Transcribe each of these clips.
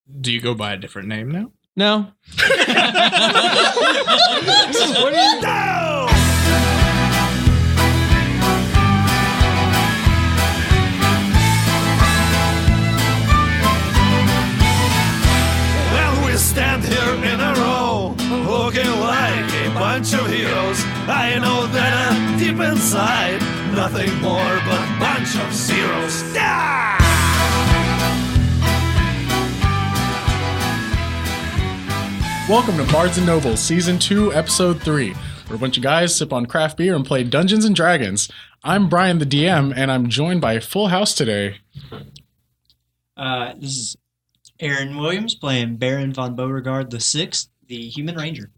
Do you go by a different name now? No. What do you do? Stand here in a row, looking like a bunch of heroes. I know that deep inside, nothing more but a bunch of zeros. Ah! Welcome to Bards Nobles, Season 2, Episode 3, where a bunch of guys sip on craft beer and play Dungeons & Dragons. I'm Brian, the DM, and I'm joined by a full house today. This is Aaron Williams playing Baron von Beauregard VI, the Human Ranger.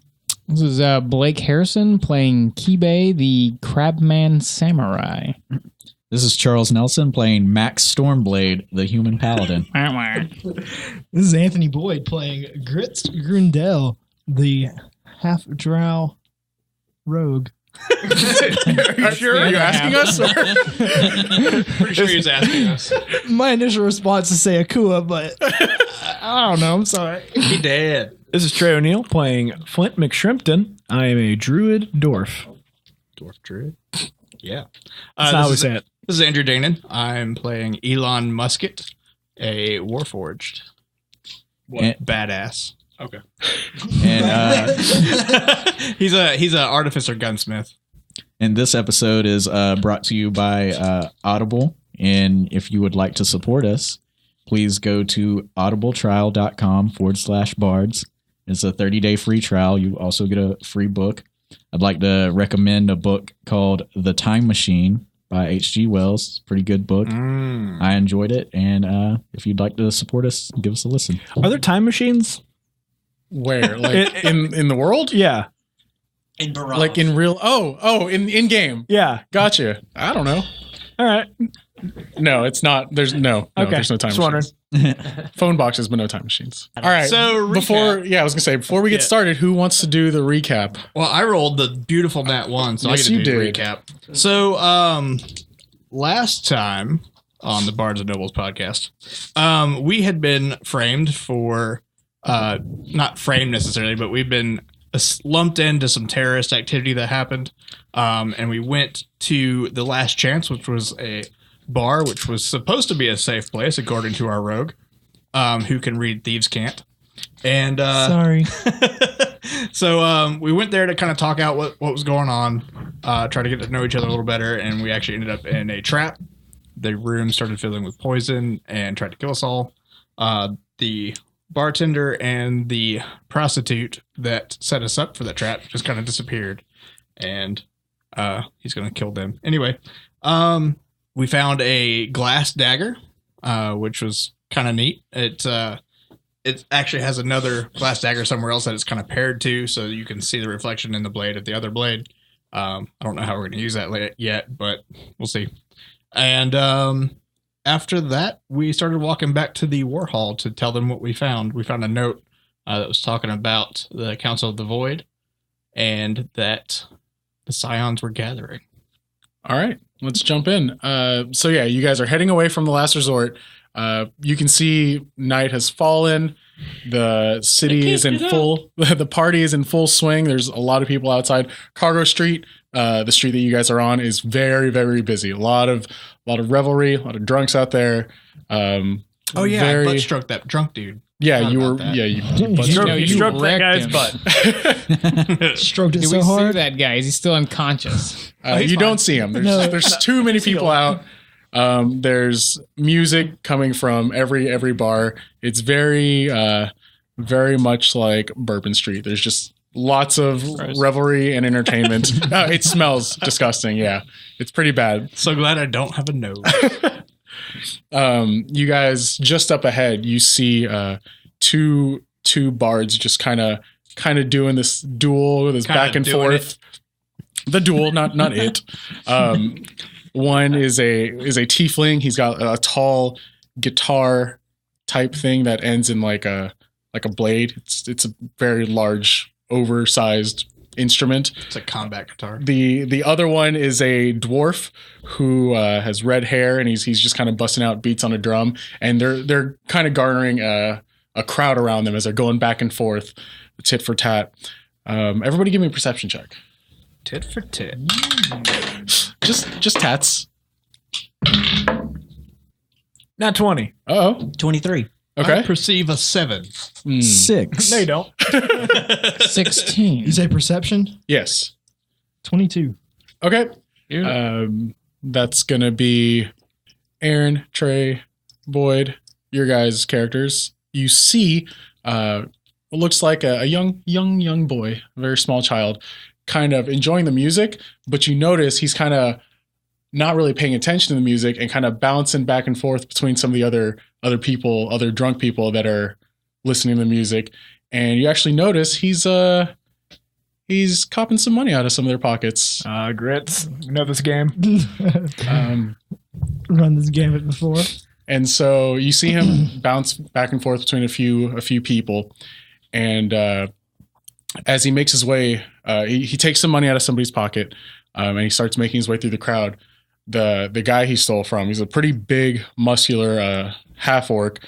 This is Blake Harrison playing Kibei, the Crabman Samurai. This is Charles Nelson playing Max Stormblade, the Human Paladin. This is Anthony Boyd playing Gritz Grundel, the half-drow rogue. Are you sure? Are you asking us? Pretty sure he's asking us. My initial response is say Akua, but I don't know. I'm sorry. He dead. This is Trey O'Neill playing Flint McShrimpton. I am a druid dwarf. Dwarf druid? Yeah. That's how we say it. This is Andrew Danon. I'm playing Elon Musket, a Warforged. Badass. Okay. And he's a artificer gunsmith. and this episode is brought to you by Audible. And if you would like to support us, please go to audibletrial.com/bards. It's a 30-day free trial. You also get a free book. I'd like to recommend a book called The Time Machine by H.G. Wells. Pretty good book. I enjoyed it. And if you'd like to support us, give us a listen. Are there time machines? Where? Like in the world? Yeah. In Barrage. Like in real... in game. Yeah. Gotcha. I don't know. All right. No, it's not. There's no there's no time Just machines. Phone boxes, but no time machines. All right. So before we get started, who wants to do the recap? Well, I rolled the beautiful nat 1, so Yes, I get to do you the did. recap. So last time on the Bards Nobles podcast, we had been framed for not framed necessarily, but we've been lumped into some terrorist activity that happened. And we went to the Last Chance, which was a bar, which was supposed to be a safe place, according to our rogue, who can read Thieves' Cant. And Sorry. so we went there to kind of talk out what was going on, try to get to know each other a little better, and we actually ended up in a trap. The room started filling with poison and tried to kill us all. The bartender and the prostitute that set us up for that trap just kind of disappeared, and he's going to kill them. Anyway, we found a glass dagger, which was kind of neat. It actually has another glass dagger somewhere else that it's kind of paired to, so you can see the reflection in the blade of the other blade. I don't know how we're going to use that yet, but we'll see. And after that, we started walking back to the War Hall to tell them what we found. We found a note that was talking about the Council of the Void and that the Scions were gathering. All right, let's jump in. So yeah, you guys are heading away from the Last Resort. You can see night has fallen. The city is in full. The party is in full swing. There's a lot of people outside. Cargo Street, the street that you guys are on, is very, very busy. A lot of revelry. A lot of drunks out there. I butt stroked that drunk dude. Yeah, you were. That. Yeah, you stroked that guy's him. butt. Stroked it Did so we hard. see that guy? Is he still unconscious? You don't see him. There's too many people out. There's music coming from every bar. It's very much like Bourbon Street. There's just lots of revelry and entertainment. It smells disgusting. Yeah, it's pretty bad. So glad I don't have a nose. You guys, just up ahead, you see two bards just kind of doing this duel, this back and forth. The duel, not it. One is a tiefling. He's got a tall guitar type thing that ends in like a blade. It's a very large, oversized instrument. It's a combat guitar. The other one is a dwarf who has red hair, and he's just kind of busting out beats on a drum, and they're kind of garnering a crowd around them as they're going back and forth, tit for tat. Everybody give me a perception check. Tit for tit. Just tats. Not 20. Uh-oh. 23. Okay. I perceive a 7. 6. No, you don't. 16. You say perception? Yes. 22. Okay. That's going to be Aaron, Trey, Boyd, your guys' characters. You see what looks like a young boy, a very small child, kind of enjoying the music, but you notice he's kind of not really paying attention to the music and kind of bouncing back and forth between some of the other people, other drunk people that are listening to the music. And you actually notice he's copping some money out of some of their pockets. Grits. You know this game. Run this gamut before. And so you see him bounce back and forth between a few people. And as he makes his way, he takes some money out of somebody's pocket, and he starts making his way through the crowd. The guy he stole from, he's a pretty big, muscular half orc.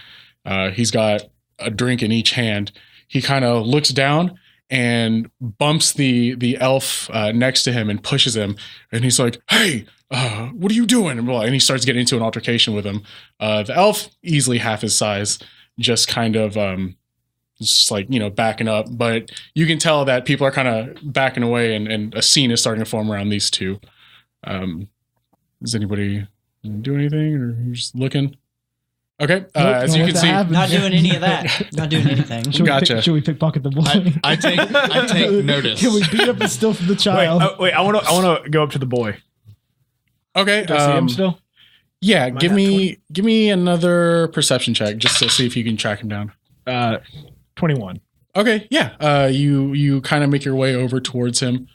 He's got a drink in each hand. He kind of looks down and bumps the elf next to him and pushes him. And he's like, "Hey, what are you doing?" And he starts getting into an altercation with him. The elf, easily half his size, just kind of just like, backing up. But you can tell that people are kind of backing away, and a scene is starting to form around these two. Does anybody do anything, or you just looking? Okay, as you can see, not doing any of that. Not doing anything. Should we pickpocket the boy? I take notice. Can we beat up the still from the child? Wait, I want to go up to the boy. Okay, Do I see him still? Yeah, give me another perception check just to see if you can track him down. 21. Okay, yeah. You kind of make your way over towards him.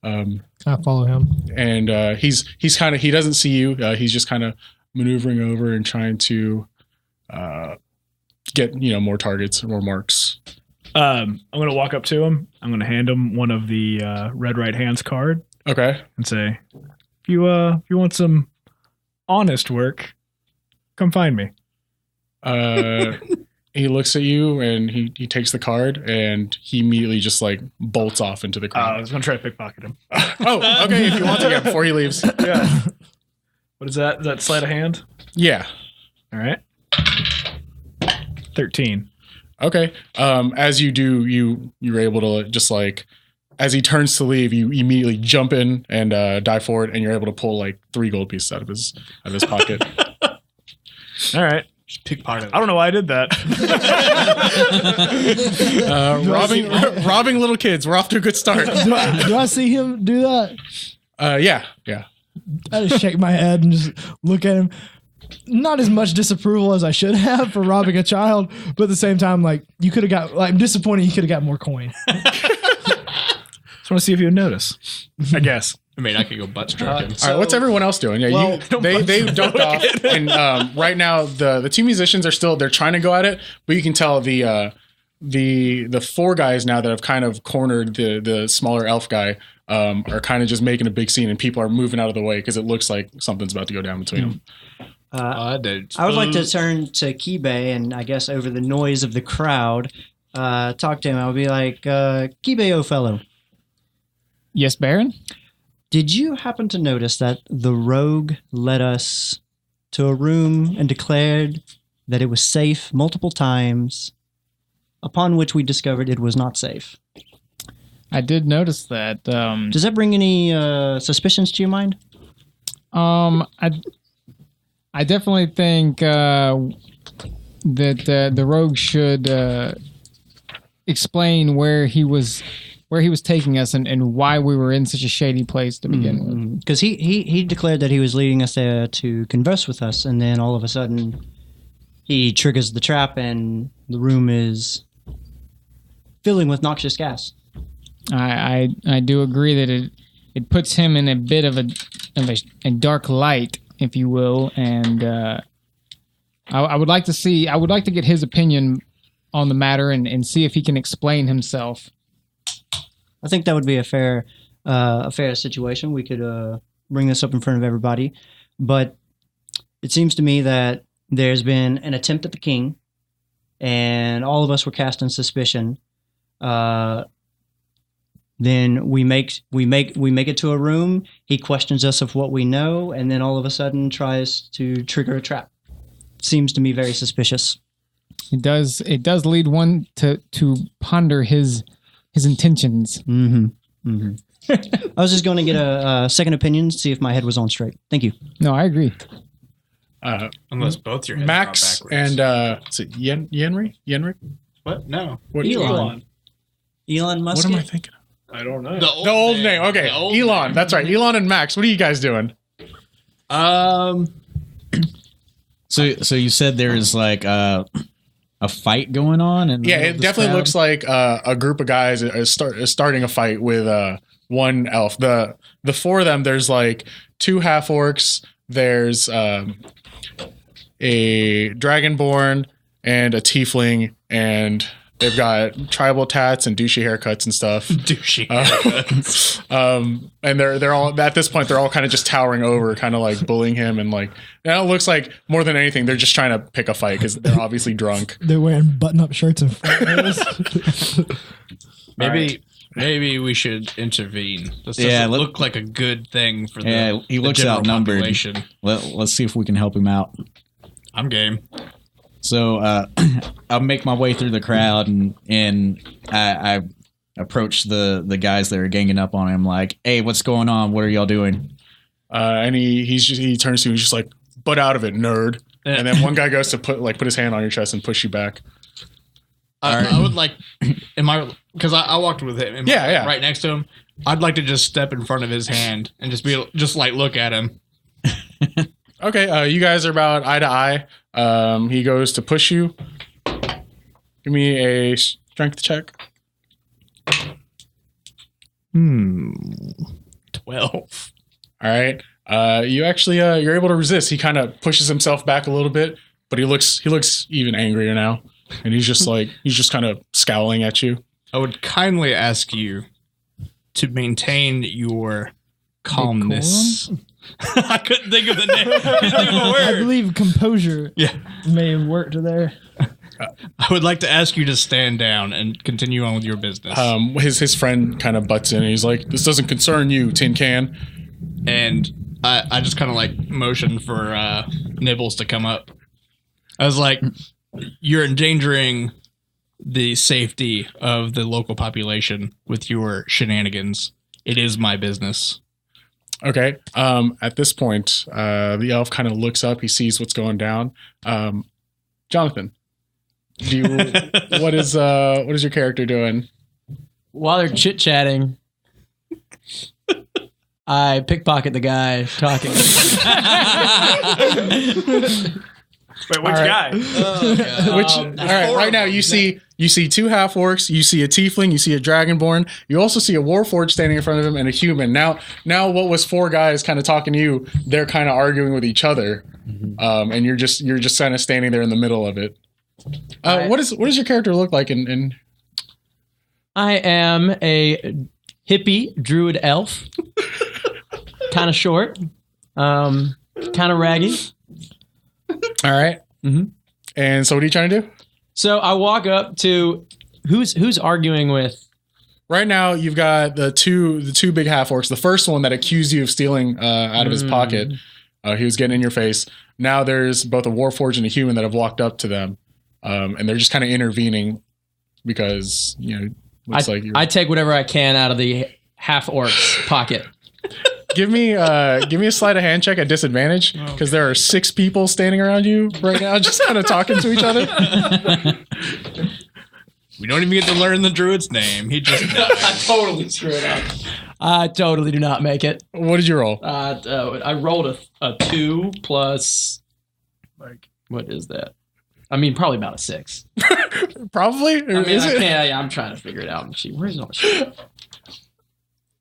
I follow him. And he's kind of, he doesn't see you. He's just kind of maneuvering over and trying to get more targets, more marks. I'm going to walk up to him. I'm going to hand him one of the red right hands card. Okay. And say, if you want some honest work, come find me. He looks at you and he takes the card and he immediately just like bolts off into the crowd. I was going to try to pickpocket him. Oh, okay. If you want to, yeah, before he leaves. Yeah. What is that? Is that sleight of hand? Yeah. All right. 13. Okay. As you do, you're able to just like, as he turns to leave, you immediately jump in and dive forward, and you're able to pull like 3 gold pieces out of his pocket. All right. Pickpocket. I don't know why I did that. Robbing little kids. We're off to a good start. Do I see him do that? Yeah. I just shake my head and just look at him. Not as much disapproval as I should have for robbing a child, but at the same time, like, you could have got, like, I'm disappointed you could have got more coin. Just want to see if you would notice, I guess. I mean, I could go butt stroking. All right, what's everyone else doing? Yeah, they ducked off, and right now the 2 musicians are they're trying to go at it, but you can tell the 4 guys now that have kind of cornered the smaller elf guy are kind of just making a big scene, and people are moving out of the way because it looks like something's about to go down between them. I would like to turn to Kibe, and I guess over the noise of the crowd, talk to him. I would be like, Kibe, oh fellow. Yes, Baron? Did you happen to notice that the rogue led us to a room and declared that it was safe multiple times, upon which we discovered it was not safe? I did notice that. Does that bring any suspicions to your mind? I definitely think that the rogue should explain where he was taking us and why we were in such a shady place to begin with. Because he declared that he was leading us there to converse with us, and then all of a sudden he triggers the trap and the room is filling with noxious gas. I do agree that it puts him in a bit of a dark light, if you will, and I would like to get his opinion on the matter and see if he can explain himself. I think that would be a fair situation. We could bring this up in front of everybody, but it seems to me that there's been an attempt at the king, and all of us were casting suspicion. Then we make it to a room. He questions us of what we know, and then all of a sudden tries to trigger a trap. Seems to me very suspicious. It does lead one to ponder his intentions. Mm-hmm. Mm-hmm. I was just going to get a second opinion, see if my head was on straight. Thank you. No, I agree. Unless both your heads Max are backwards. and is it Yenri? What? No. What, Elon Musk. What am I thinking of? I don't know. The old name. Okay, The old Elon. name. That's right. Elon and Max. What are you guys doing? So you said there's like a fight going on, and Yeah, it definitely looks like a group of guys is starting a fight with one elf. The four of them. There's like 2 half orcs. There's a dragonborn and a tiefling, and they've got tribal tats and douchey haircuts and stuff. Douchey. And they're all at this point. They're all kind of just towering over, kind of like bullying him, and like now it looks like more than anything they're just trying to pick a fight because they're obviously drunk. They're wearing button-up shirts and flannels. Maybe we should intervene. This Yeah, doesn't look like a good thing for the Yeah, he the looks general outnumbered. population. Let's see if we can help him out. I'm game. So I'll make my way through the crowd, and I approach the guys that are ganging up on him. Like, hey, what's going on? What are y'all doing? And he turns to you, he's just like, "Butt out of it, nerd." And then one guy goes to put his hand on your chest and push you back. I would like, because I walked with him. Yeah. Right next to him. I'd like to just step in front of his hand and just like look at him. Okay, you guys are about eye to eye. He goes to push you. Give me a strength check. 12. All right. You actually you're able to resist. He kind of pushes himself back a little bit, but he looks even angrier now, and he's just kind of scowling at you. I would kindly ask you to maintain your calmness. I couldn't think of the name. I couldn't think of a I word. believe composure may have worked there. I would like to ask you to stand down and continue on with your business. His friend kind of butts in, and he's like, "This doesn't concern you, Tin Can." And I just kind of like motioned for Nibbles to come up. I was like, "You're endangering the safety of the local population with your shenanigans. It is my business." Okay. At this point, the elf kind of looks up. He sees what's going down. Jonathan, what is your character doing? While they're chit chatting, I pickpocket the guy talking. Wait, which guy? All right, right now you see 2 half orcs, you see a tiefling, you see a dragonborn, you also see a warforged standing in front of him and a human. Now what was 4 guys kind of talking to you, they're kind of arguing with each other, and you're just kind of standing there in the middle of it. What does your character look like? In I am a hippie druid elf, kind of short, kind of raggy. all right, and so what are you trying to do? So I walk up to who's arguing with. Right now, you've got the two big half orcs. The first one that accused you of stealing out of his pocket, he was getting in your face. Now there's both a warforged and a human that have walked up to them, and they're just kind of intervening because looks like you're. I take whatever I can out of the half orc's pocket. Give me a sleight of hand check at disadvantage because there are 6 people standing around you right now, just kind of talking to each other. We don't even get to learn the druid's name. He just I totally screwed up. I totally do not make it. What did you roll? I rolled a 2 plus, like, what is that? I mean, probably about a 6. Probably. I'm trying to figure it out. Where's all the shit?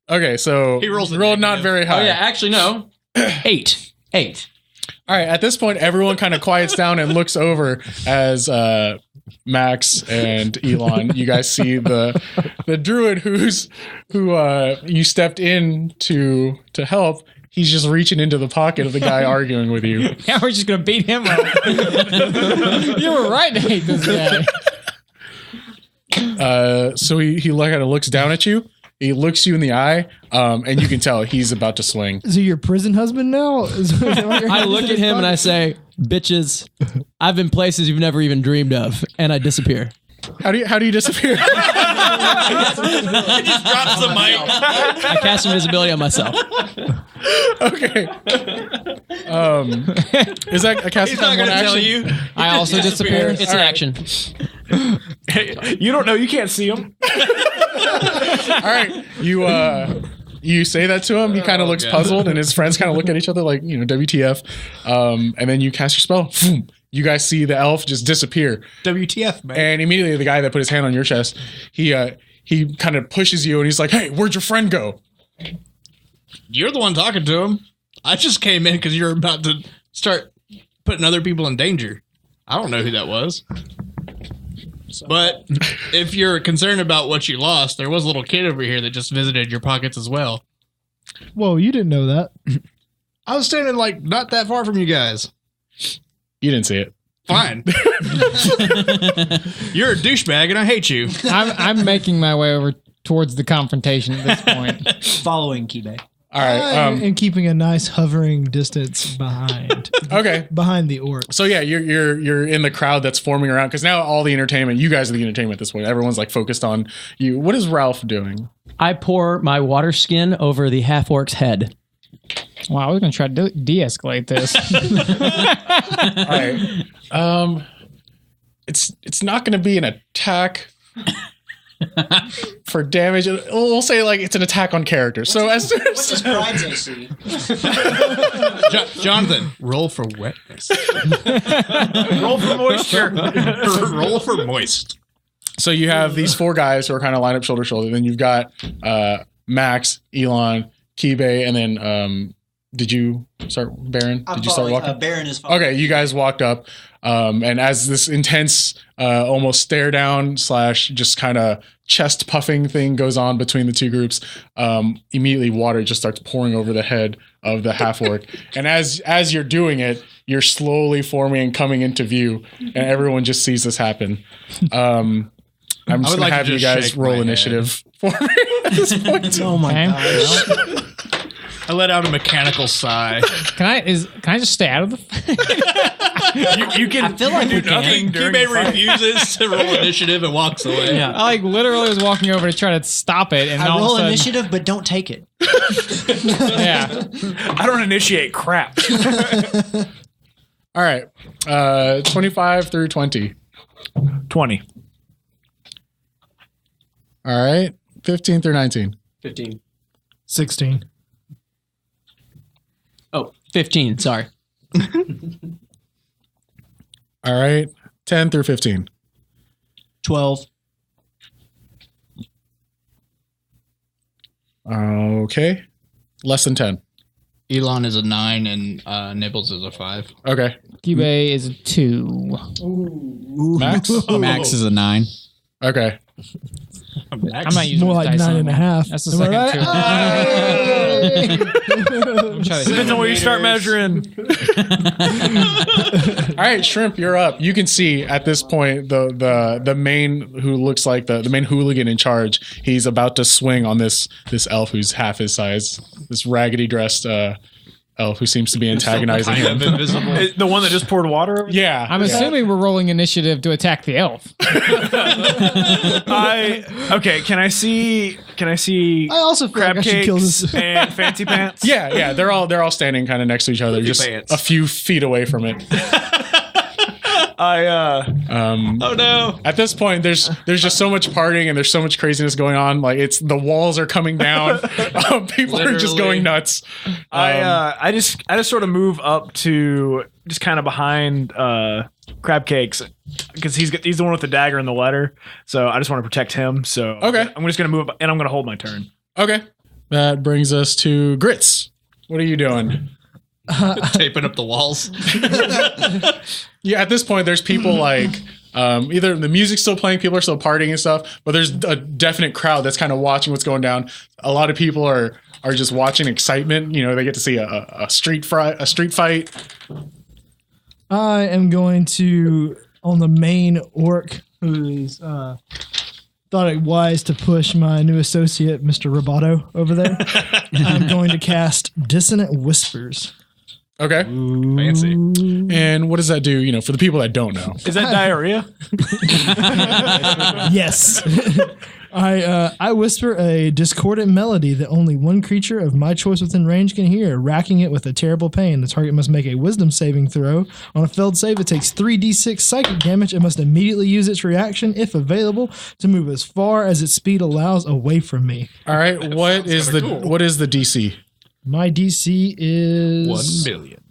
Okay, so He rolls a rolled not negative. very high. Oh yeah, actually no. 8. All right, at this point, everyone kind of quiets down and looks over as Max and Elon. You guys see the druid who you stepped in to help. he's just reaching into the pocket of the guy arguing with you. Yeah, we're just gonna beat him up. You were right to hate this guy. So he kind of looks down at you. He looks you in the eye, and you can tell he's about to swing. Is he your prison husband now? I look at him and I say, "Bitches, I've been places you've never even dreamed of," and I disappear. How do you disappear? He just drops the mic. I cast invisibility on myself. Okay. Is that a cast He's time not one going to tell action? you. I also disappear. It's an action. You don't know. You can't see him. All right. You say that to him. He kind of looks puzzled, and his friends kind of look at each other like, WTF. And then you cast your spell. Boom. You guys see the elf just disappear. WTF, man. And immediately the guy that put his hand on your chest, he kind of pushes you and he's like, "Hey, where'd your friend go?" You're the one talking to him. I just came in because you're about to start putting other people in danger. I don't know who that was. But if you're concerned about what you lost, there was a little kid over here that just visited your pockets as well. Whoa, you didn't know that. I was standing like not that far from you guys. You didn't see it. Fine. You're a douchebag and I hate you. I'm making my way over towards the confrontation at this point. Following Kibe. All right. And keeping a nice hovering distance behind. Okay. Behind the orc. So yeah, you're in the crowd that's forming around because now all the entertainment, you guys are the entertainment at this point. Everyone's like focused on you. What is Ralph doing? I pour my water skin over the half orc's head. Wow, I was gonna try to de-escalate this. All right. It's not going to be an attack for damage. We'll say like it's an attack on character. So as soon as Pride's AC? Jonathan, roll for wetness. Roll for moisture. Roll for moist. so you have these four guys who are kind of lined up shoulder to shoulder. Then you've got Max, Elon, Kibe, and then did you start Baron? Did you start walking? Baron is following. Okay, you guys walked up, and as this intense, almost stare down / just kind of chest puffing thing goes on between the two groups, immediately water just starts pouring over the head of the half orc, and as you're doing it, you're slowly forming and coming into view, and everyone just sees this happen. I'm just gonna have you guys roll initiative for me at this point. Oh my Okay. gosh. I let out a mechanical sigh. Can I just stay out of the? You can. I feel like do we can. nothing during the Kibe fight. refuses to roll initiative and walks away. Yeah. I literally was walking over to try to stop it, and I all roll of a sudden, initiative, but don't take it. yeah. I don't initiate crap. All right, 25 through 20. 20. All right, 15 through 19. 15. 16. Oh, 15. Sorry. All right, 10 through 15. 12. Okay, less than 10. Elon is a 9 and Nibbles is a 5. Okay, Kibe is a 2. Max. Max is a 9. Okay, I'm not using More this like dice 9.5. That's the Am I second right? I'm trying to Depends on where you start measuring. all right, Shrimp, you're up. You can see at this point the main who looks like the main hooligan in charge. He's about to swing on this elf who's half his size. This raggedy dressed elf who seems to be antagonizing him. The one that just poured water over? Yeah, I'm assuming we're rolling initiative to attack the elf. Okay, can I see I also feel crab like I should kill cakes this. and fancy pants? Yeah, they're all standing kind of next to each other, just pants. a few feet away from it. Oh no. At this point, there's just so much partying and there's so much craziness going on. Like the walls are coming down. People are just going nuts. I just sort of move up to just kind of behind crab cakes because he's the one with the dagger and the letter. So I just want to protect him. So Okay. I'm just gonna move up and I'm gonna hold my turn. Okay, that brings us to Grits. What are you doing? Taping up the walls. Yeah, at this point, there's people like either the music's still playing, people are still partying and stuff, but there's a definite crowd that's kind of watching what's going down. A lot of people are are just watching excitement. You know, they get to see a street fight. I am going to, on the main orc who's thought it wise to push my new associate, Mr. Roboto, over there. I'm going to cast Dissonant Whispers. Okay. Fancy. And what does that do, you know, for the people that don't know? Is that diarrhea? Yes. I whisper a discordant melody that only one creature of my choice within range can hear, racking it with a terrible pain. The target must make a wisdom saving throw. On a failed save, it takes 3d6 psychic damage and must immediately use its reaction, if available, to move as far as its speed allows away from me. All right. What is the DC? My DC is 1 million.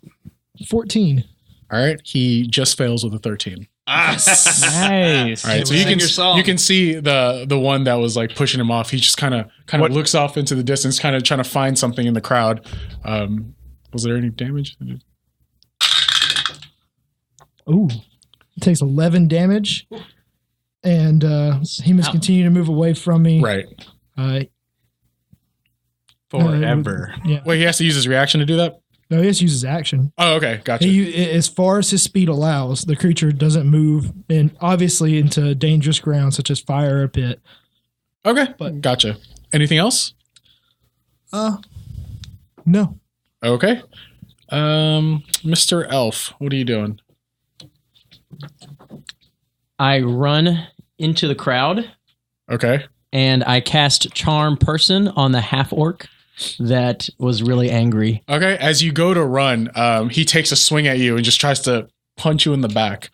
14. All right. He just fails with a 13. Nice. All right, so you can see the one that was like pushing him off. He just kind of looks off into the distance, kind of trying to find something in the crowd. Was there any damage? Ooh, it takes 11 damage, and he must continue to move away from me. Right. Forever. Yeah. Wait, he has to use his reaction to do that? No, he just uses action. Oh, okay, gotcha. As far as his speed allows, the creature doesn't move, and obviously into dangerous ground such as fire or pit. Okay, gotcha. Anything else? No. Okay. Mr. Elf, what are you doing? I run into the crowd Okay. and I cast Charm Person on the half orc that was really angry. Okay, as you go to run, he takes a swing at you and just tries to punch you in the back.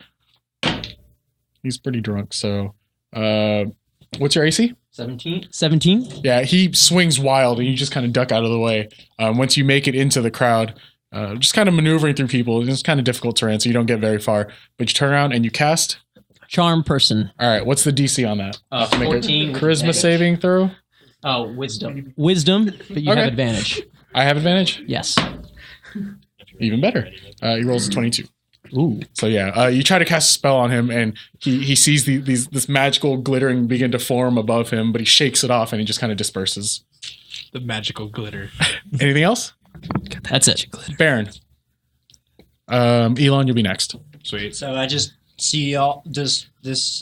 He's pretty drunk, so what's your AC? 17? 17? Yeah, he swings wild and you just kind of duck out of the way. Once you make it into the crowd, just kind of maneuvering through people, it's kind of difficult terrain, so you don't get very far. But you turn around and you cast? Charm Person. All right, what's the DC on that? Make 14 a charisma saving throw? Oh, Wisdom. Wisdom, but you have advantage. I have advantage? Yes. Even better. He rolls a 22. Ooh. So yeah, you try to cast a spell on him, and he sees this magical glittering begin to form above him, but he shakes it off and he just kind of disperses. The magical glitter. Anything else? That's it. Baron. Elon, you'll be next. Sweet. So I just see all this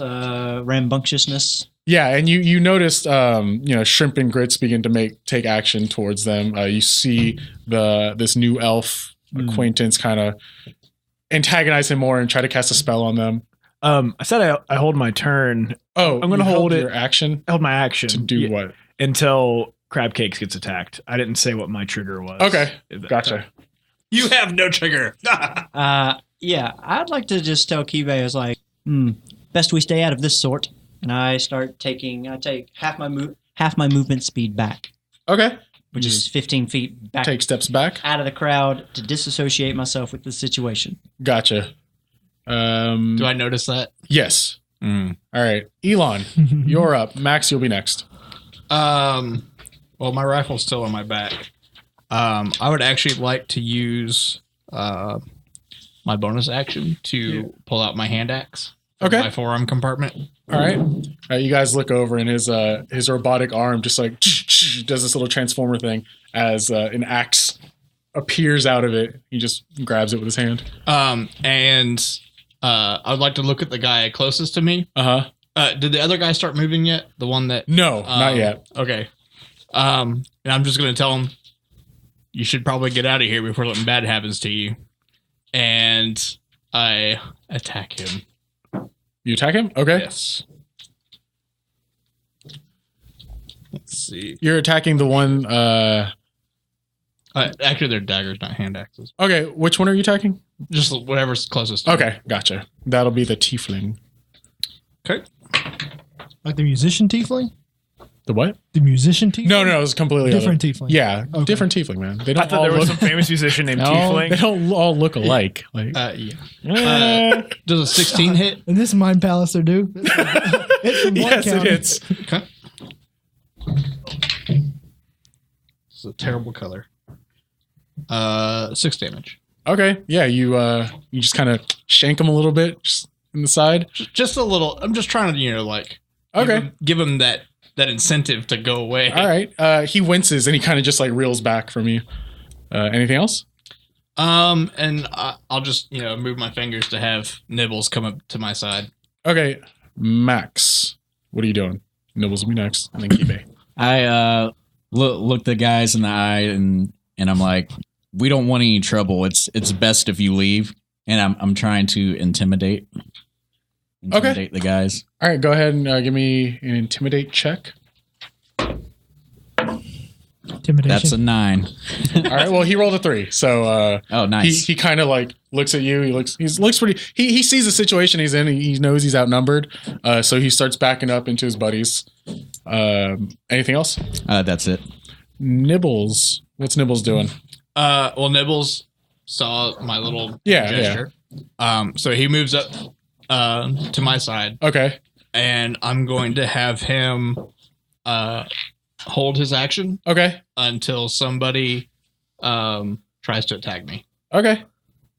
rambunctiousness. Yeah, and you noticed, Shrimp and Grits begin to take action towards them. You see this new elf acquaintance kind of antagonize him more and try to cast a spell on them. I said I hold my turn. Oh, I'm going to hold your action. I held my action To do what? until Crab Cakes gets attacked. I didn't say what my trigger was. Okay, gotcha. You have no trigger. Yeah, I'd like to just tell Kibe, I was like, best we stay out of this sort. And I take half my movement speed back, Okay. which is 15 feet back Take steps back. out of the crowd to disassociate myself with the situation. Gotcha. Do I notice that? Yes. All right. Elon, you're up. Max, you'll be next. Well, my rifle's still on my back. I would actually like to use my bonus action to pull out my hand axe from Okay. my forearm compartment. All right. You guys look over, and his robotic arm just like does this little transformer thing as an axe appears out of it. He just grabs it with his hand. And I'd like to look at the guy closest to me. Did the other guy start moving yet? The one that... No, not yet. Okay. And I'm just going to tell him, you should probably get out of here before something bad happens to you. And I attack him. You attack him? Okay. Yes. Let's see. You're attacking the one... Actually, they're daggers, not hand axes. Okay, which one are you attacking? Just whatever's closest to me. Okay, gotcha. That'll be the tiefling. Okay. Like the musician tiefling? The what? The musician tiefling? No, it's completely Different other. tiefling. Yeah, Okay. different tiefling, man. They I don't thought all there was look, some famous musician named they Tiefling. don't all look alike. Like, Yeah. Does a 16 hit? And this Mind Palace do. It's from yes, County. it is. Okay. This is a terrible color. 6 damage. Okay, yeah, you just kind of shank him a little bit, just in the side. Just a little. I'm just trying to, Okay. give him that that incentive to go away. All right. He winces and he kind of just like reels back from you. Anything else? And I'll just move my fingers to have Nibbles come up to my side. Okay, Max, what are you doing? Nibbles will be next, and then Kibe. I look the guys in the eye and I'm like, we don't want any trouble. It's best if you leave. And I'm trying to intimidate the guys. All right, go ahead and give me an intimidate check. Intimidation. That's a 9. All right, well, he rolled a 3, so oh, nice. He kind of like looks at you. He looks pretty. He sees the situation he's in. He knows he's outnumbered, so he starts backing up into his buddies. Anything else? That's it. Nibbles, what's Nibbles doing? Well, Nibbles saw my little gesture. So he moves up to my side. Okay. And I'm going to have him hold his action. Okay. Until somebody tries to attack me. Okay.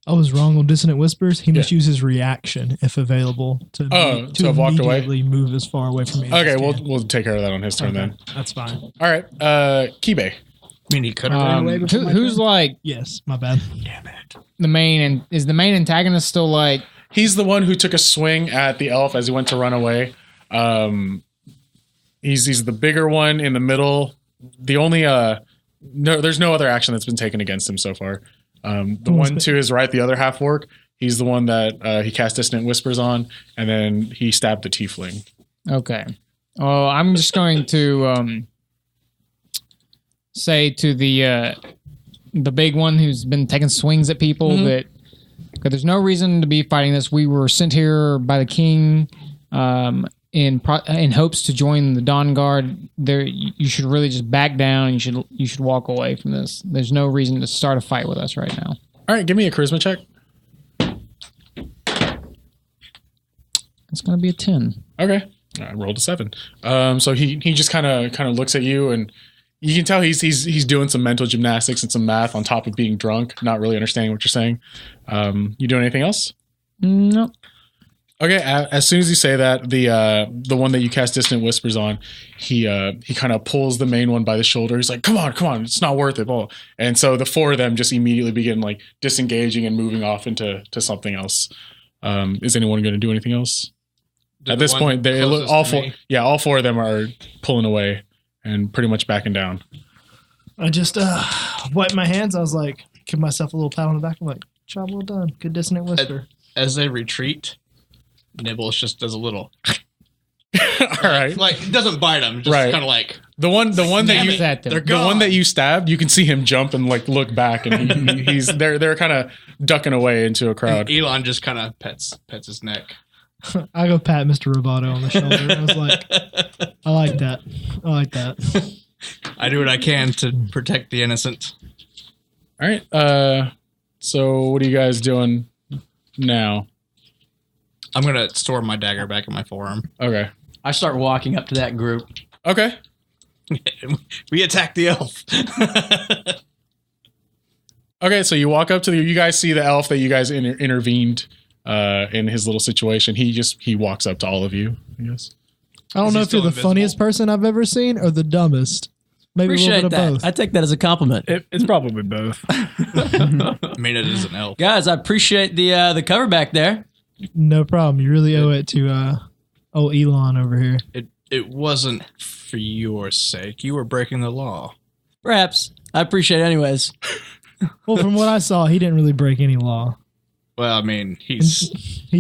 I was wrong on Dissonant Whispers. He must use his reaction, if available, to have walked away? immediately move as far away from me. Okay, we'll take care of that on his turn then. That's fine. All right, Kibe. I mean, he could have run away before my Who's turn? like Yes, my bad. Damn it. the main, and is the main antagonist still like? He's the one who took a swing at the elf as he went to run away. He's the bigger one in the middle. The only there's no other action that's been taken against him so far. The one to his right, the other half orc, he's the one that he cast Dissonant Whispers on, and then he stabbed the tiefling. Okay. Oh, I'm just going to say to the big one who's been taking swings at people that there's no reason to be fighting this. We were sent here by the king in hopes to join the Dawnguard. There, you should really just back down. You should walk away from this. There's no reason to start a fight with us right now. All right, give me a charisma check. It's going to be a 10. Okay, I rolled a 7. So he just kind of looks at you, and you can tell he's doing some mental gymnastics and some math on top of being drunk, not really understanding what you're saying. You doing anything else? No. Okay, as soon as you say that, the one that you cast Dissonant Whispers on, he kind of pulls the main one by the shoulder. He's like, come on, it's not worth it. Oh. And so the 4 of them just immediately begin like disengaging and moving off into something else. Is anyone going to do anything else? At this point, all 4 of them are pulling away and pretty much backing down. I just wiped my hands. I was like, give myself a little pat on the back. I'm like, job well done. Good Dissonant Whisper. As they retreat, Nibbles just does a little. All right, like it doesn't bite him, just kind of like the one that you stabbed. You can see him jump and like look back, and he's they're kind of ducking away into a crowd. And Elon just kind of pets his neck. I go pat Mr. Roboto on the shoulder. I was like, I like that. I do what I can to protect the innocent. All right. So what are you guys doing now? I'm gonna store my dagger back in my forearm. Okay. I start walking up to that group. Okay. We attack the elf. Okay, so you walk up to you guys see the elf that you guys intervened in his little situation. He walks up to all of you, I guess. I don't know if you're the funniest person I've ever seen or the dumbest. Maybe a Appreciate little bit that. of both. I take that as a compliment. It's probably both. I mean, it is an elf. Guys, I appreciate the cover back there. No problem. You really owe it to old Elon over here. It wasn't for your sake. You were breaking the law. Perhaps. I appreciate it anyways. Well, from what I saw, he didn't really break any law. Well, I mean, he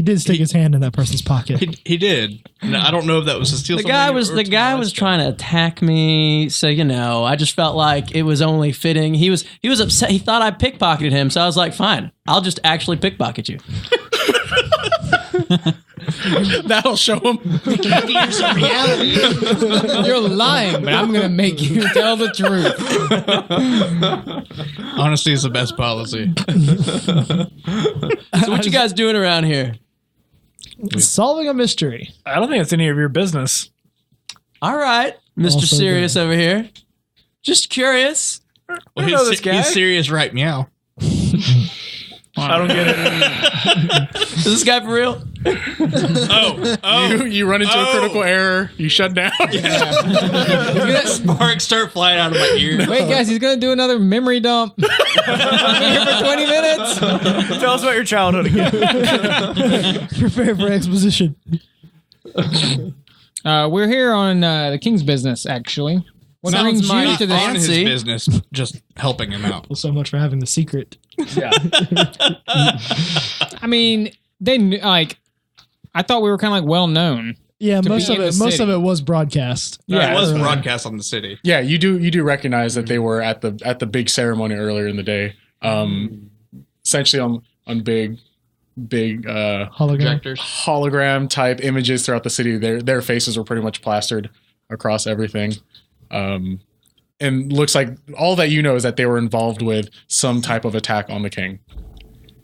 did stick his hand in that person's pocket. He did. No, I don't know if that was to steal. The guy was trying to attack me, so I just felt like it was only fitting. He was upset. He thought I pickpocketed him, so I was like, fine, I'll just actually pickpocket you. That'll show him. You're lying, but I'm going to make you tell the truth. Honesty is the best policy. So what you guys doing around here? Solving a mystery. I don't think it's any of your business. All right, Mr. Also Serious good. over here. Just curious. Well, know this guy. he's serious, right? Meow. I don't get it. Is this guy for real? You run into a critical error. You shut down. Sparks start flying out of my ears. Wait, guys, he's gonna do another memory dump. I'm here for 20 minutes. Tell us about your childhood again. Prepare for exposition. We're here on the King's business, actually. What brings you to this? On his business, just helping him out. Well, so much for having the secret. Yeah. I mean, they knew, like, I thought we were kind of like well known. Yeah, To most be of in it. the Most of city. it was broadcast. Yeah, it was broadcast on the city. Yeah, you do recognize that they were at the big ceremony earlier in the day. Essentially on big Hologram. hologram type images throughout the city. Their faces were pretty much plastered across everything. And looks like all that you know is that they were involved with some type of attack on the king.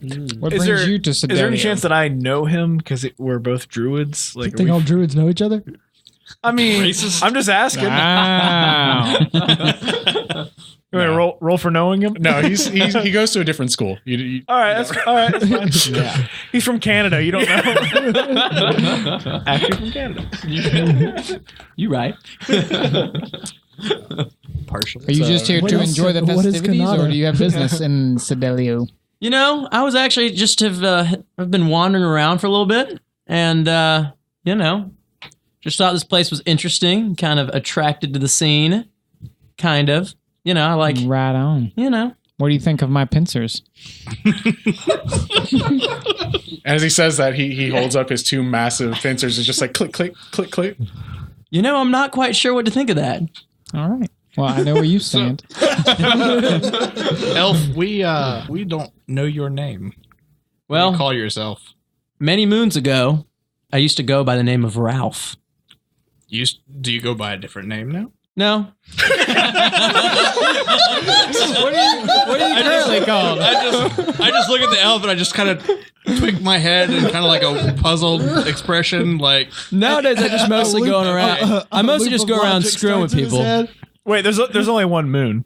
What Is brings there, you to is there any Sedalia? chance that I know him because we're both druids? You Like, think all druids know each other? I mean, I'm just asking. Wow. You want to roll for knowing him? No, he goes to a different school. All right, that's fine. Yeah. He's from Canada. You don't know. Actually, from Canada. You right. Partially. Are you just here What to else- enjoy the what is festivities, Canada? or do you have business in Sedalia? You know, I was actually just I've been wandering around for a little bit, and you know, just thought this place was interesting, kind of attracted to the scene, kind of. You know, I like, Right on. you know. What do you think of my pincers? As he says that, he holds up his two massive pincers. It's just like click, click, click, click. You know, I'm not quite sure what to think of that. All right. Well, I know where you stand. Elf, we don't know your name. What do Well, you call yourself? many moons ago, I used to go by the name of Ralph. Do you go by a different name now? No, What are you currently called? I just look at the elf and I just kind of twink my head and kind of like a puzzled expression, like nowadays I just mostly going around. I mostly just go around screwing with people. Wait, there's only one moon.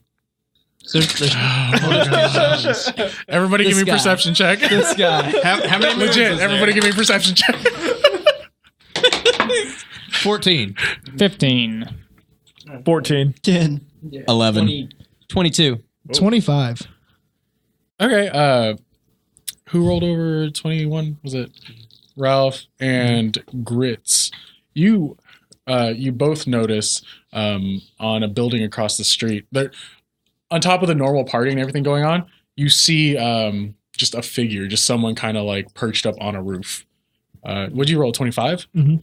Everybody give This me a guy. perception check. This guy. how many moons Legit. is Everybody there? give me a perception check. 14. 15. 14. 10. 11. 22. 25. Okay. Who rolled over 21? Was it Ralph and Grits? You both notice on a building across the street, there, on top of the normal party and everything going on, you see just a figure, just someone kind of like perched up on a roof. Would you roll 25? Mhm.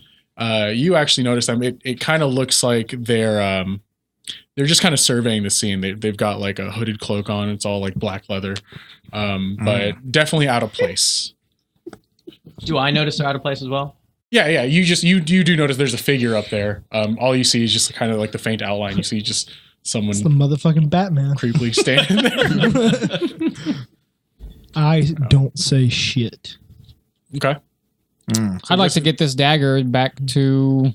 You actually notice them. It kind of looks like they're just kind of surveying the scene. They've got like a hooded cloak on. It's all like black leather, but definitely out of place. Do I notice they're out of place as well? Yeah. You do notice there's a figure up there. All you see is just kind of like the faint outline. You see just someone It's the motherfucking Batman. creepily standing there. I don't say shit. Okay. I'd like to get this dagger back to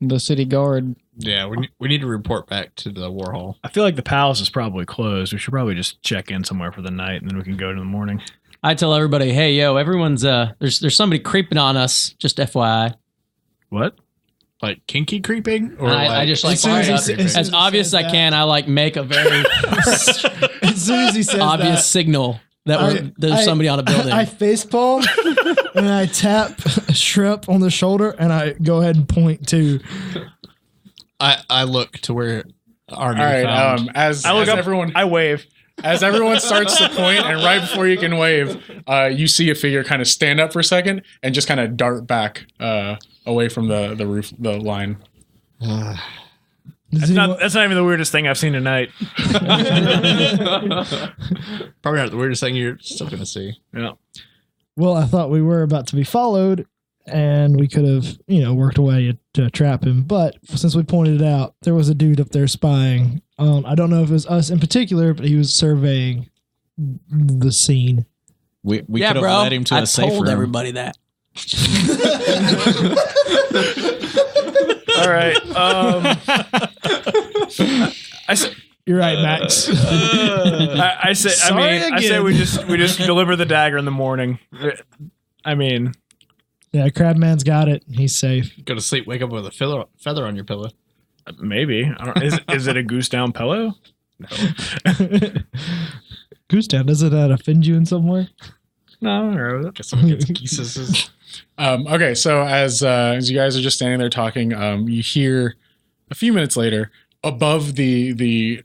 the city guard. Yeah, we need to report back to the war hall. I feel like the palace is probably closed. We should probably just check in somewhere for the night, and then we can go in the morning. I tell everybody, hey, yo, everyone's there's somebody creeping on us. Just FYI. What? Like kinky creeping? Or I just like As soon as he straight up, sa- as soon as as he obvious says as I that- can. I like make a very As soon as he says obvious signal that there's somebody on a building. I facepalm and I tap Shrimp on the shoulder and I go ahead and point to. I look to where our All right. found. As I look as up. everyone I wave. as everyone starts to point, and right before you can wave, you see a figure kind of stand up for a second and just kind of dart back away from the roof, the line. That's not even the weirdest thing I've seen tonight. Probably not the weirdest thing you're still going to see. Yeah. Well, I thought we were about to be followed and we could have, worked away to trap him. But since we pointed it out, there was a dude up there spying. I don't know if it was us in particular, but he was surveying the scene. We yeah, could have bro. led him to I a safe told room. everybody that. All right. You're right, Max. I say we just deliver the dagger in the morning. I mean, Yeah, Crabman's got it. He's safe. Go to sleep, wake up with a feather on your pillow. maybe. Is it a goose down pillow? Goose down, doesn't that offend you in some way? No, or Guess someone gets geeses. Okay, so as you guys are just standing there talking, you hear a few minutes later, above the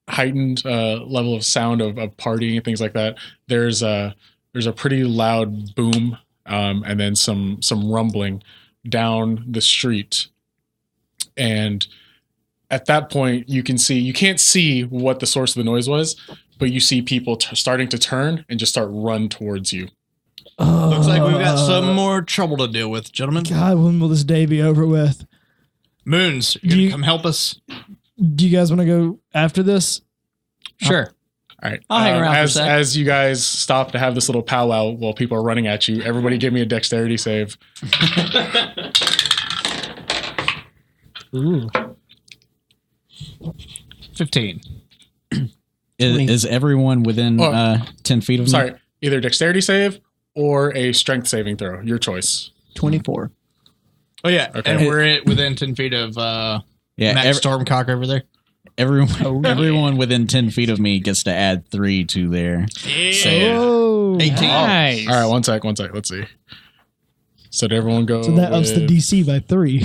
heightened level of sound of partying and things like that, there's a pretty loud boom, and then some rumbling down the street. And at that point, you can't see what the source of the noise was, but you see people starting to turn and just start run towards you. Looks like we've got some more trouble to deal with, gentlemen. God, when will this day be over with? Moons, you gonna come help us? Do you guys want to go after this? Sure. All right. I'll hang around for a sec. As you guys stop to have this little powwow while people are running at you, everybody give me a dexterity save. Ooh. 15. Is everyone within 10 feet of me? Sorry, either dexterity save or a strength saving throw. Your choice. 24. Oh yeah, Okay. and we're within 10 feet of Max Stormcock over there. Everyone within 10 feet of me gets to add 3 to their save. Oh, 18. Nice. All right, one sec. Let's see. So did everyone go? so that ups the with- DC by 3.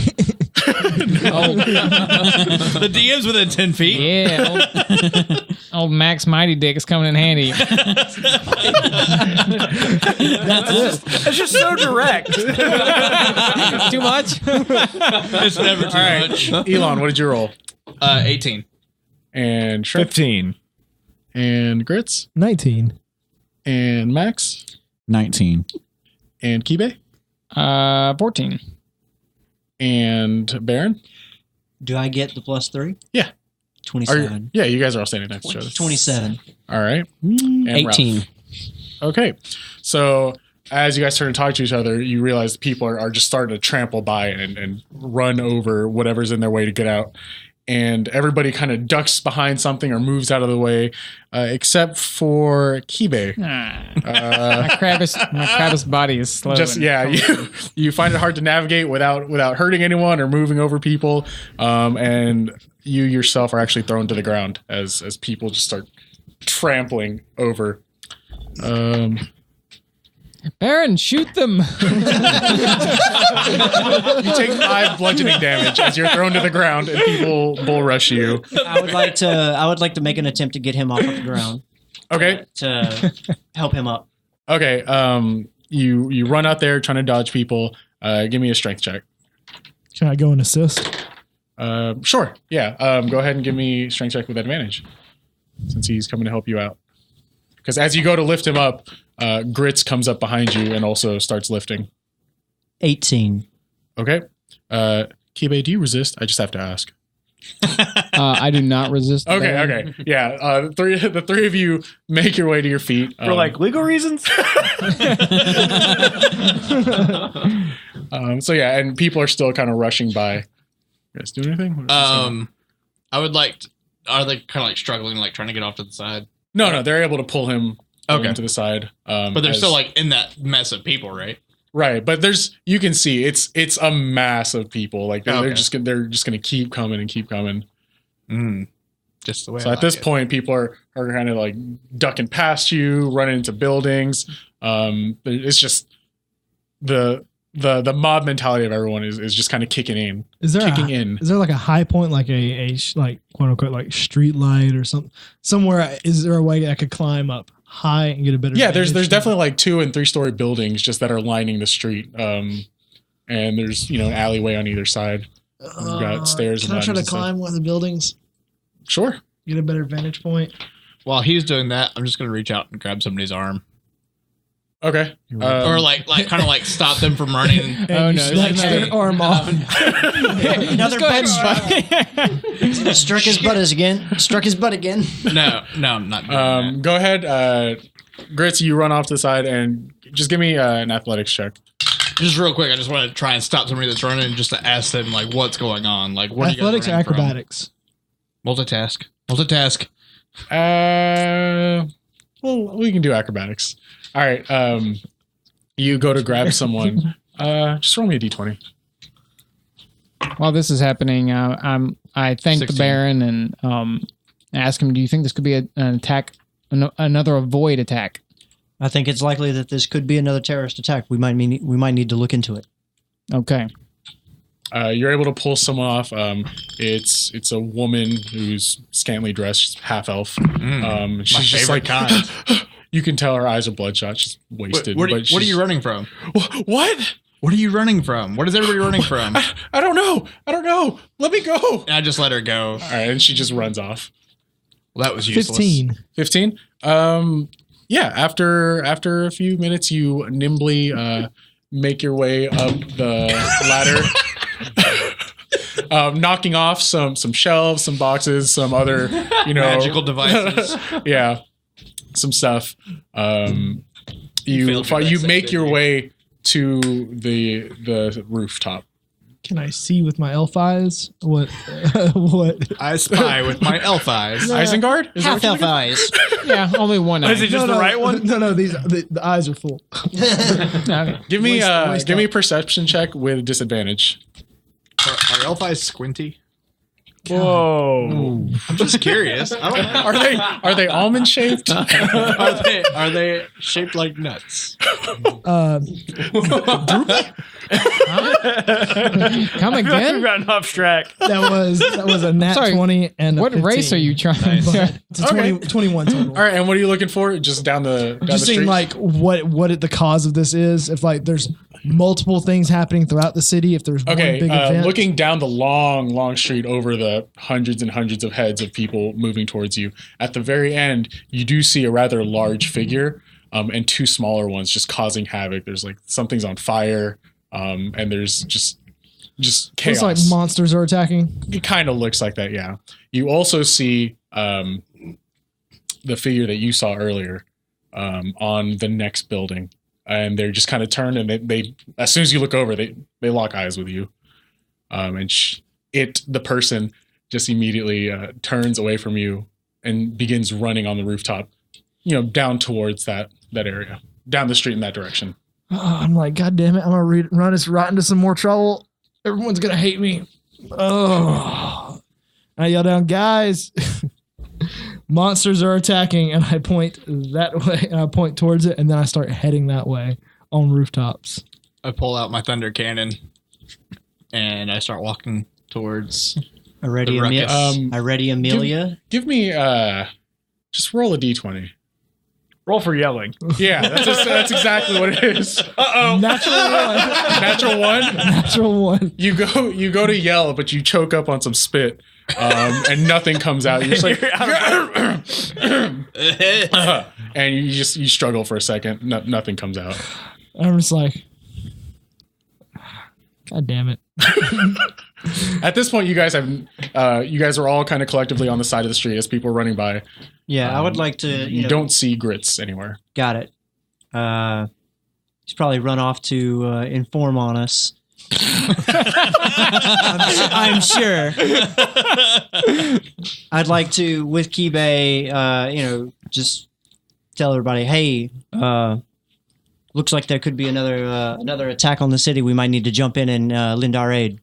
The DM's within 10 feet. Yeah. Old Max Mighty Dick is coming in handy. it's just so direct. Too much? It's never too All right, much. Elon, what did you roll? 18. And Shrek 15. and Grits 19. and Max 19. and Kibe 14. and Baron. Do I get the +3? Yeah. 27. Yeah, you guys are all standing next to each other. 27. All right. And 18. Ralph. Okay. So as you guys turn to talk to each other, you realize people are just starting to trample by and run over whatever's in their way to get out. And everybody kind of ducks behind something or moves out of the way, except for Kibe. My Krabbis body is slow. You find it hard to navigate without hurting anyone or moving over people, and you yourself are actually thrown to the ground as people just start trampling over. Baron, shoot them. You take 5 bludgeoning damage as you're thrown to the ground and people bull rush you. I would like to make an attempt to get him off of the ground Okay. to help him up. Okay. You run out there trying to dodge people. Give me a strength check. Can I go and assist? Sure. Yeah. Go ahead and give me strength check with advantage, since he's coming to help you out. Because as you go to lift him up, Grits comes up behind you and also starts lifting. 18. Okay. Kibe, do you resist? I just have to ask. I do not resist. Okay. Baron. Okay. Yeah. The three of you make your way to your feet. For like legal reasons? So yeah, and people are still kind of rushing by. You guys doing anything? I would like. Are they kind of like struggling, like trying to get off to the side? No, they're able to pull him Okay. to the side. But they're still like in that mess of people, right? right. But you can see it's a mass of people. Like they're Okay. just gonna keep coming and keep coming. Just the way. So at this point, people are kind of like ducking past you, running into buildings. It's just the mob mentality of everyone is just kind of kicking in. Is there in. Is there like a high point, like a like quote unquote like street light or something? Somewhere, is there a way I could climb up high and get a better? Yeah, there's vantage? definitely like 2- and 3-story buildings just that are lining the street. And there's an alleyway on either side. You've got stairs. Can and I try to ladders and stuff. climb one of the buildings? Sure. Get a better vantage point. While he's doing that, I'm just gonna reach out and grab somebody's arm, Okay. or like kind of like stop them from running. And Oh, you no, snatch like- their arm off. Another butt struck his butt again. Struck his butt again. No, I'm not doing that. Go ahead, Grits. You run off to the side and just give me an athletics check. Just real quick, I just want to try and stop somebody that's running and just to ask them like what's going on, like what Athletics or are you guys running from? acrobatics? Multitask. Multitask. Well, we can do acrobatics. All right. You go to grab someone. Just roll me a d20. While this is happening, I thank 16. the Baron and ask him, do you think this could be an attack, another avoid attack? I think it's likely that this could be another terrorist attack. We might need to look into it. Okay. You're able to pull someone off. It's a woman who's scantily dressed, she's half elf. She's My just favorite like, kind. you can tell her eyes are bloodshot. She's wasted. What are but she's- you running from? What? What are you running from? What is everybody running from? I don't know. Let me go. I just let her go. All right, and she just runs off. Well, that was useless. 15. 15. Yeah. After a few minutes, you nimbly make your way up the ladder, knocking off some shelves, some boxes, some other Magical devices. Yeah, some stuff. You failed your dex make save, your didn't you? way to the rooftop. Can I see with my elf eyes? What? I spy with my elf eyes. Isengard? Is that Half what elf eyes. Yeah, only one eye. Is it just the right one? No. The eyes are full. Okay. Give me Waist give me a up. perception check with disadvantage. Are elf eyes squinty? Whoa. I'm just curious. I don't know. Are they almond shaped? Are they shaped like nuts? Come We've again? gotten off track. That was a nat Sorry, 20 and a What 15. race are you trying But to... it's a 20, 21 total. All right, and what are you looking for? Just down the I'm just street? seeing like what the cause of this is. If like there's multiple things happening throughout the city. If there's one big event. looking down the long street over the hundreds and hundreds of heads of people moving towards you. At the very end, you do see a rather large figure and two smaller ones just causing havoc. There's like something's on fire, and there's just chaos. It's like monsters are attacking. It kind of looks like that, yeah. You also see the figure that you saw earlier on the next building, and they're just kind of turned, and they as soon as you look over, they lock eyes with you, and the person just immediately turns away from you and begins running on the rooftop, down towards that area, down the street in that direction. Oh, I'm like, God damn it! I'm gonna run us right into some more trouble. Everyone's gonna hate me. Oh, I yell down, guys. Monsters are attacking, and I point that way, and I point towards it, and then I start heading that way on rooftops. I pull out my thunder cannon and I start walking towards. I ready, The ruckus. I ready, Amelia. Give me just roll a d20. Roll for yelling. Yeah, that's exactly what it is. Natural one. Natural one. Natural one. You go to yell, but you choke up on some spit, and nothing comes out. You're just like, and you struggle for a second. Nothing comes out. I'm just like, God damn it. At this point, you guys are all kind of collectively on the side of the street as people are running by. Yeah, I would like to. You don't see Grits anywhere. Got it. He's probably run off to inform on us. I'm sure. I'd like to, with Kibe, just tell everybody, hey, looks like there could be another attack on the city. We might need to jump in and lend our aid.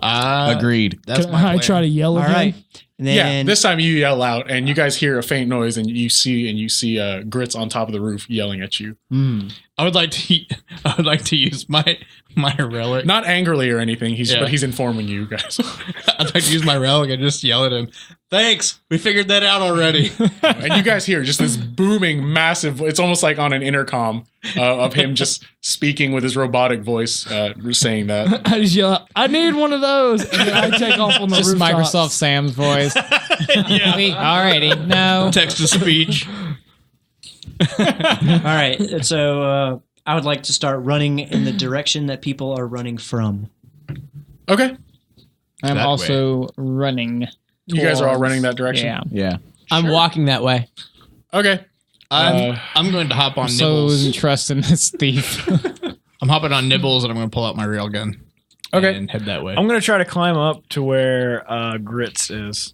Agreed. That's Can my I plan. try to yell All again? right. And then, Yeah, this time you yell out, and you guys hear a faint noise, and you see Grits on top of the roof yelling at you. I would like to use my relic. Not angrily or anything. Yeah. But he's informing you guys. I'd like to use my relic and just yell at him. Thanks, we figured that out already. And you guys hear just this booming, massive. It's almost like on an intercom of him just speaking with his robotic voice, saying that. I just yell out, I need one of those. And then I take off on the Just rooftops. Microsoft Sam's voice. Alrighty, no. Text to speech. all right. So I would like to start running in the direction that people are running from. Okay, I'm That also running. you guys are all running that direction. Yeah. Yeah. I'm walking that way. Okay. I'm going to hop on So Nibbles. losing trust in this thief. I'm hopping on Nibbles and I'm going to pull out my railgun. Okay. And head that way. I'm going to try to climb up to where Grits is.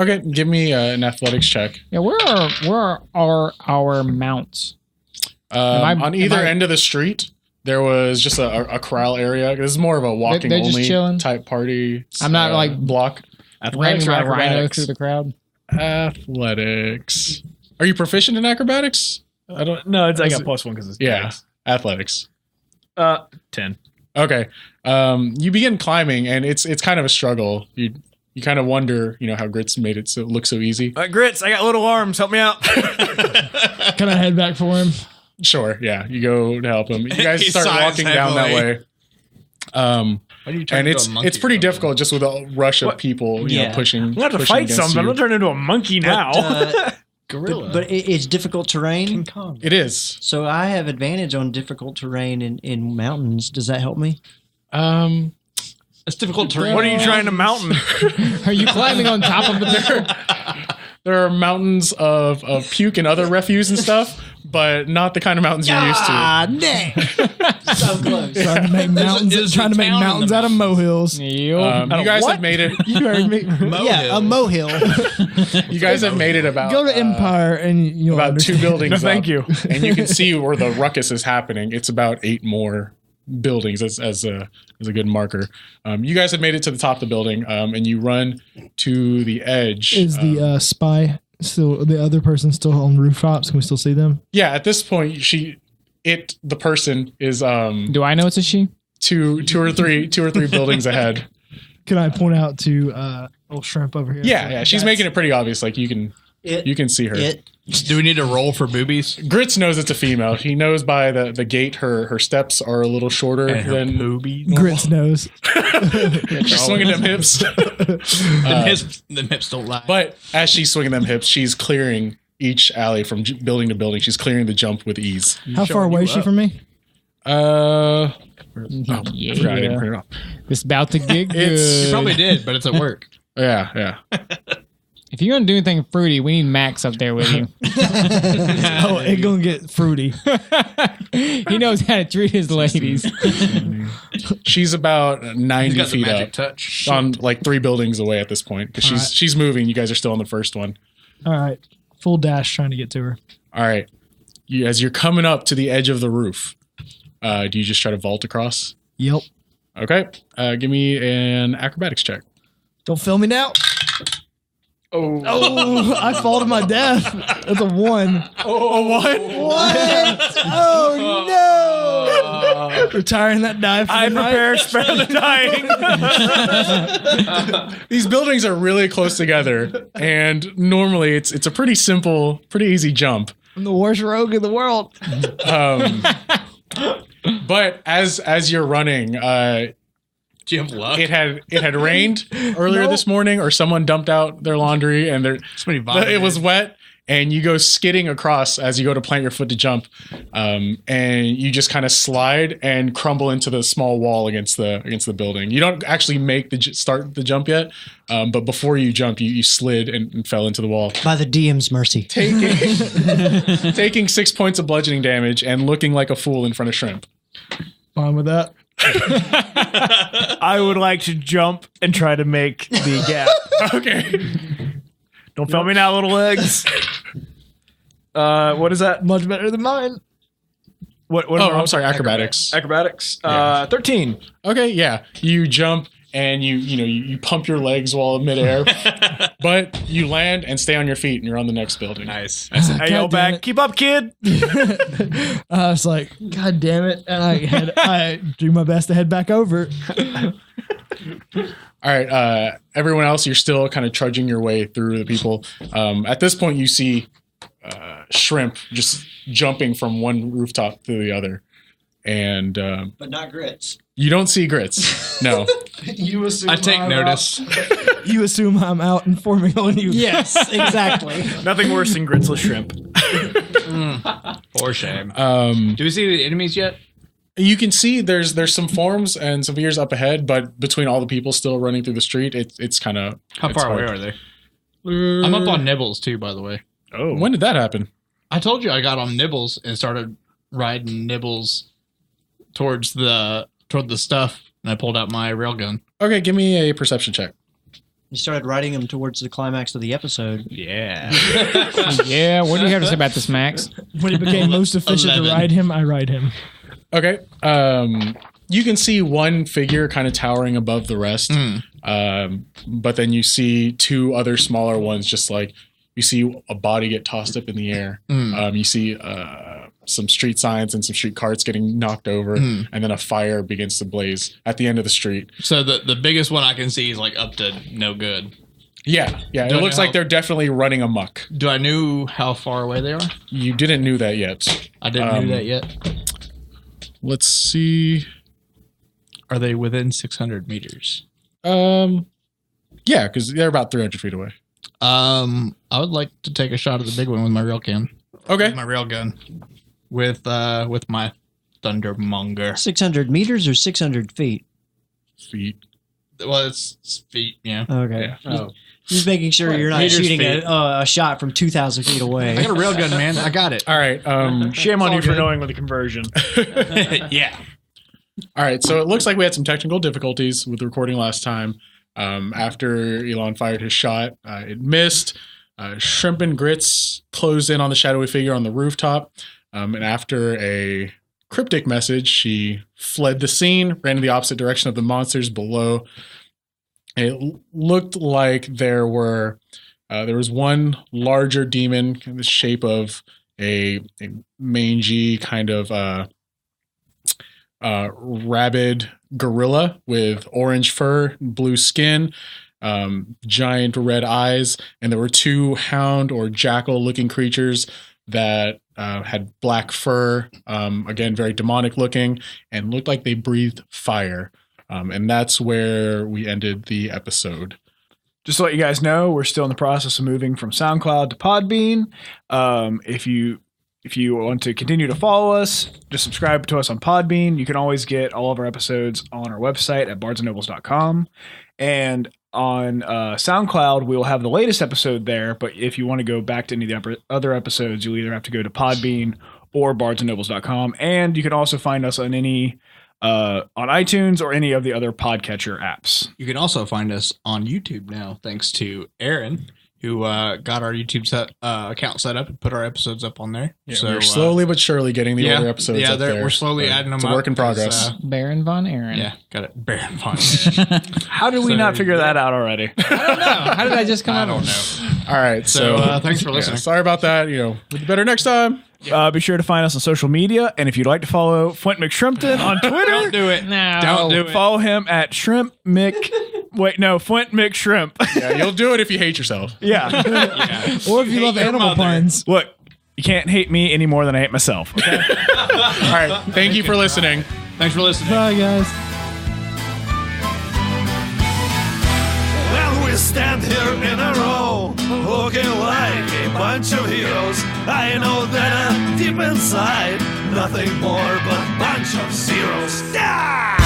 Okay, give me an athletics check. Yeah, where are our mounts? On either end of the street, there was just a corral area. This is more of a walking They're just only chilling? type party. I'm not like block. ramming my rhino acrobatics? through the crowd. Athletics. Are you proficient in acrobatics? I don't. No, it's I got +1 because it's Yeah, athletics. 10. Okay. You begin climbing, and it's kind of a struggle. You kind of wonder, how Grits made it look so easy. Grits, I got little arms. Help me out. Can I head back for him? Sure. Yeah, you go to help him. You guys He start sighs walking down that way. Why do you turn And into a monkey it's pretty or something? difficult just with a rush of people, Yeah. pushing. I'm going to have to pushing fight against something. I'm you. going to turn into a monkey now. Gorilla. But it's difficult terrain. It is. So I have advantage on difficult terrain in mountains. Does that help me? It's difficult terrain. What are you trying to mountain? Are you climbing on top of the There are mountains of puke and other refuse and stuff, but not the kind of mountains you're used to. Dang. So close. Trying to make mountains, is trying to the make town in mountains the out of molehills. Yep. You guys have made it. You heard me. Yeah, a molehill. You guys have made it about Go to Empire and you'll about understand. 2 buildings. No, thank up, you. And you can see where the ruckus is happening. It's about 8 more buildings as a good marker. You guys have made it to the top of the building, and you run to the edge. Is the spy still, the other person still on rooftops? Can we still see them? Yeah, at this point, the person is Do I know it's a she? two or three buildings ahead. Can I point out to old shrimp over here? Yeah, she's making it pretty obvious. Like you can see her. Do we need to roll for boobies? Grits knows it's a female. He knows by the gait her steps are a little shorter than boobies. Grits nose. she's swinging them hips. The hips don't lie. But as she's swinging them hips, she's clearing each alley from building to building. She's clearing the jump with ease. How far away is she from me? I forgot I didn't print it off. It's about to get good. It's- you probably did, but it's at work. Yeah. If you're gonna do anything fruity, we need Max up there with you. Oh, it's gonna get fruity. He knows how to treat his ladies. She's about 90 He's got the feet magic up touch. on like 3 buildings away at this point because she's moving. You guys are still on the first one. All right, full dash trying to get to her. All right. As you're coming up to the edge of the roof, do you just try to vault across? Yep. Okay. Give me an acrobatics check. Don't film me now. Oh, I fall to my death. That's a 1. Oh, what? What? Oh no! Retiring that die. For I the night. prepare, spare the dying. These buildings are really close together, and normally it's a pretty simple, pretty easy jump. I'm the worst rogue in the world. But as you're running, Do you have luck? it had rained earlier this morning, or someone dumped out their laundry, and it was wet. And you go skidding across as you go to plant your foot to jump, and you just kind of slide and crumble into the small wall against the building. You don't actually start the jump yet, but before you jump, you slid and fell into the wall, By the DM's mercy. taking 6 points of bludgeoning damage and looking like a fool in front of Shrimp. Fine with that. I would like to jump and try to make the gap. Okay. Don't film me now, little legs. What is that? Much better than mine. What Oh, I'm sorry, acrobatics. Acrobatics. Yeah. 13. Okay, yeah. You jump and you pump your legs while in midair, but you land and stay on your feet, and you're on the next building. Nice. I yell God damn back, it. keep up, kid. I was like, God damn it. And I do my best to head back over. All right, everyone else, you're still kind of trudging your way through the people. At this point, you see Shrimp just jumping from one rooftop to the other, and But not Grits. you don't see Grits. No. You assume I take I'm notice. out. You assume I'm out informing on you. Yes, exactly. Nothing worse than gritsless shrimp. For shame. Do we see the enemies yet? You can see there's some forms and some figures up ahead, but between all the people still running through the street, it's kind of How far away are they? I'm up on Nibbles too, by the way. Oh, when did that happen? I told you I got on Nibbles and started riding Nibbles toward the stuff, and I pulled out my railgun. Okay, give me a perception check. He started riding him towards the climax of the episode. Yeah. Yeah, what do you have to say about this, Max? When he became most efficient 11. to ride him, I ride him. Okay. You can see one figure kind of towering above the rest. But then you see two other smaller ones, just like you see a body get tossed up in the air. You see some street signs and some street carts getting knocked over, and then a fire begins to blaze at the end of the street. So the biggest one I can see is like up to no good. Yeah. Do I It looks know like they're definitely running amok. Do I know how far away they are? You didn't know that yet. I didn't know that yet. Let's see. Are they within 600 meters? Yeah, because they're about 300 feet away. I would like to take a shot at the big one with my rail can. Okay. My rail gun. With my Thundermonger. 600 meters or 600 feet? Feet. Well, it's feet, yeah. Okay. Oh. Just making sure you're not Meters, shooting feet. a shot from 2,000 feet away. I got a rail gun, man. I got it. All right. Shame on all you for good. knowing with the conversion. Yeah. All right. So it looks like we had some technical difficulties with the recording last time. After Elon fired his shot, it missed. Shrimp and Grits closed in on the shadowy figure on the rooftop. And after a cryptic message, she fled the scene, ran in the opposite direction of the monsters below. It looked like there was one larger demon in the shape of a mangy kind of rabid gorilla with orange fur, blue skin, giant red eyes, and there were two hound or jackal looking creatures that had black fur, again very demonic looking, and looked like they breathed fire. And that's where we ended the episode. Just to let you guys know, we're still in the process of moving from SoundCloud to Podbean. If you want to continue to follow us, just subscribe to us on Podbean. You can always get all of our episodes on our website at bardsnobles.com. And on SoundCloud, we will have the latest episode there. But if you want to go back to any of the other episodes, you'll either have to go to Podbean or bardsnobles.com. And you can also find us on any on iTunes or any of the other podcatcher apps. You can also find us on YouTube now, thanks to Aaron, who got our YouTube account set up and put our episodes up on there. Yeah, so we're slowly but surely getting the older episodes up there. we're slowly adding them it's up. a work in progress. Baron Von Aaron. Yeah, got it. Baron Von Aaron. How did we not figure that out already? I don't know. How did I just come I out? don't know. All right. So thanks for listening. Sorry about that. We'll be better next time. Be sure to find us on social media. And if you'd like to follow Flint McShrimpton on Twitter, Don't do it. No. Don't do it. follow him at Flint McShrimp. Yeah, you'll do it if you hate yourself. Yeah. Or if you love your animal mother. puns. Look, you can't hate me any more than I hate myself. Okay? All right. Thank you for listening. Thanks for listening. Bye, guys. Well, we stand here in a row, looking like a bunch of heroes. I know that deep inside, nothing more but a bunch of zeros. Ah!